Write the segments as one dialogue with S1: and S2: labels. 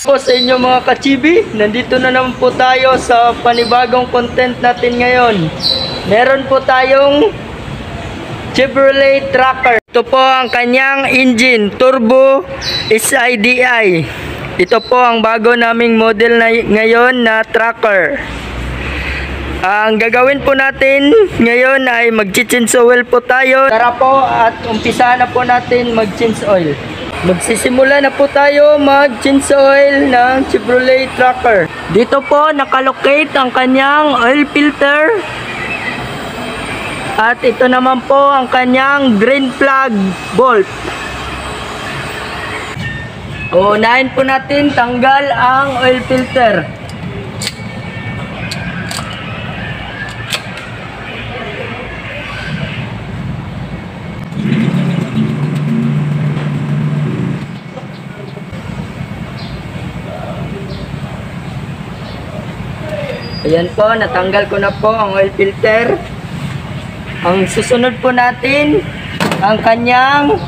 S1: Po sa inyo mga kachibi, nandito na naman po tayo sa panibagong content natin ngayon. Meron po tayong Chevrolet Tracker. Ito po ang kanyang engine, Turbo SIDI. Ito po ang bago naming model na ngayon na tracker. Ang gagawin po natin ngayon ay mag-change oil po tayo. Tara po at umpisahan na po natin mag-change oil. Magsisimula na po tayo mag-change oil ng Chevrolet Tracker. Dito po nakalocate ang kanyang oil filter. At ito naman po ang kanyang drain plug bolt. Unahin po natin tanggal ang oil filter. Ayan po, natanggal ko na po ang oil filter. Ang susunod po natin, ang kanyang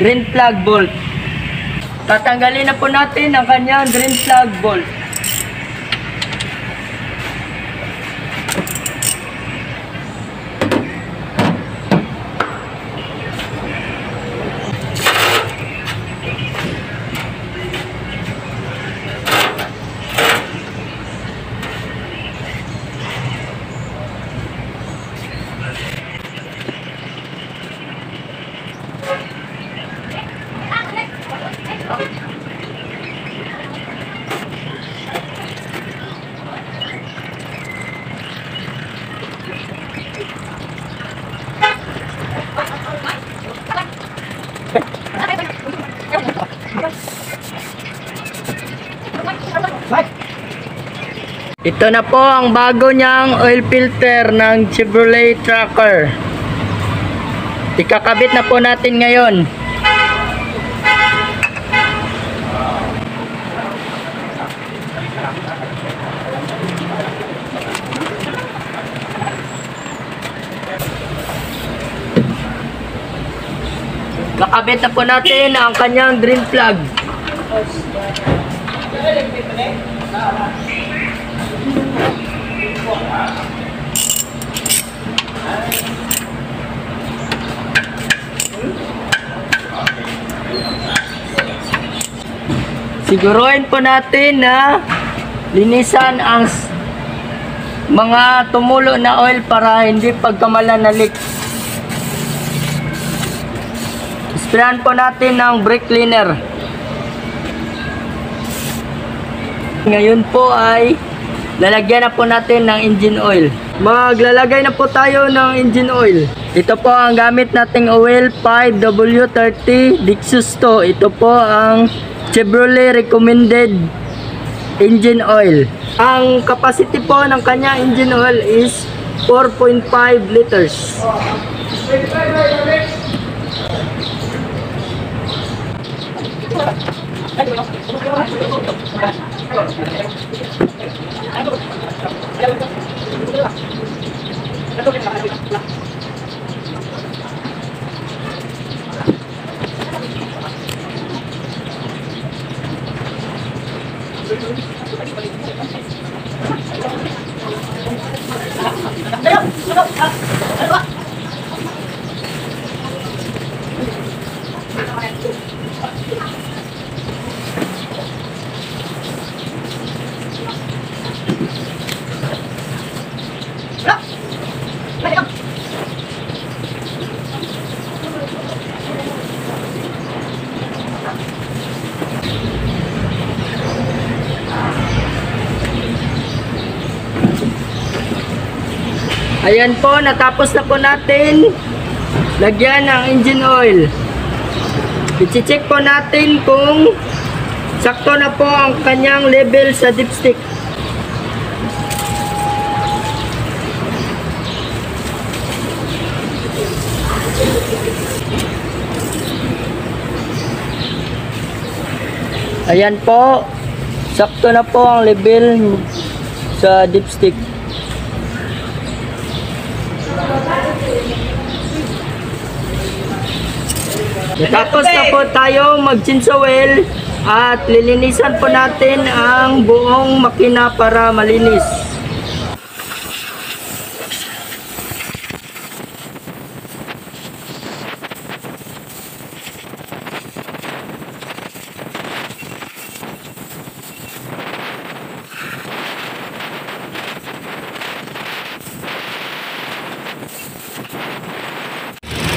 S1: drain plug bolt. Tatanggalin na po natin ang kanyang drain plug bolt. Ito na po ang bago niyang oil filter ng Chevrolet Tracker. Ikakabit na po natin ngayon. Kakabit na po natin ang kanyang drain plug. Siguruhin po natin na linisan ang mga tumulo na oil para hindi pagkamalan na leak. Sprayan po natin ng brake cleaner. Ngayon po ay lalagyan na po natin ng engine oil. Maglalagay na po tayo ng engine oil. Ito po ang gamit nating oil, 5W30 Dixus to. Ito po ang Chevrolet recommended engine oil. Ang capacity po ng kanya engine oil is 4.5 liters. Ayan po, natapos na po natin lagyan ng engine oil. I-check po natin kung sakto na po ang kanyang level sa dipstick. Ayan po, sakto na po ang level sa dipstick. Tapos na po tayo mag-change oil. At lilinisan po natin ang buong makina para malinis.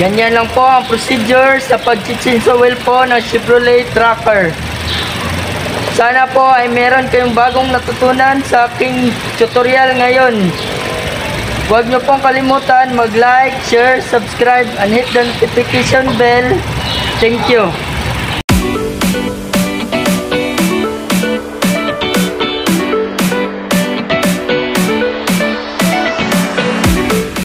S1: Ganyan lang po ang procedure sa pag-change oil po ng Chevrolet Tracker. Sana po ay meron kayong bagong natutunan sa aking tutorial ngayon. Huwag niyo pong kalimutan mag-like, share, subscribe, and hit the notification bell. Thank you.